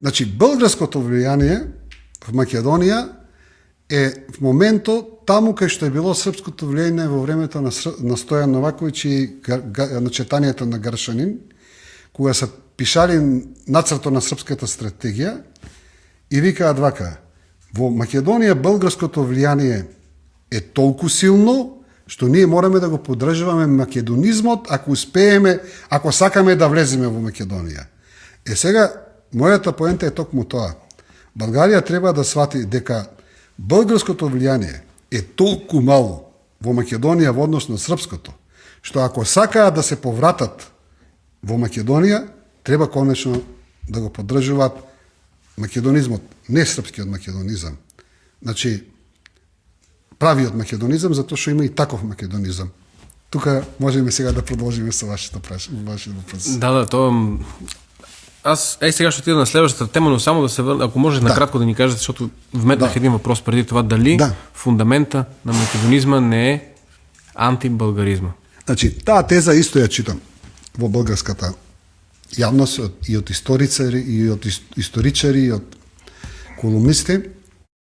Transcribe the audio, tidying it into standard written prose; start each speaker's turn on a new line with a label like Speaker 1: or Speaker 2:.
Speaker 1: Значи, българското влијание в Македонија е в моментот таму кај што е било српското влијание во времето на Стојан Новаковиќ и начетанието на Гаршанин, кога се пишали нацрто на српската стратегија и викаат вака: во Македонија българското влијание е толку силно што ние мораме да го поддржуваме македонизмот ако успееме, ако сакаме да влеземе во Македонија. Сега, мојата поента е токму тоа. Българија треба да свати дека българското влијание е толку мало во Македонија во однос на српското, што ако сакаат да се повратат во Македонија, треба конечно да го поддржуваат македонизмот, не српскиот македонизам. Значи, правиот македонизам, затоа што има и таков македонизам. Тука можеме сега да продолжиме со вашето вопрос.
Speaker 2: Да, тоа... Аз сега што отидам на следващата тема, но само да се върна, ако може накратко да ни кажете, защото вметнах един въпрос преди това, дали фундамента на македонизма не е антибългаризма?
Speaker 1: Значи, таа теза исто ја читам во българската јавност и од историчари, и од колумнисти.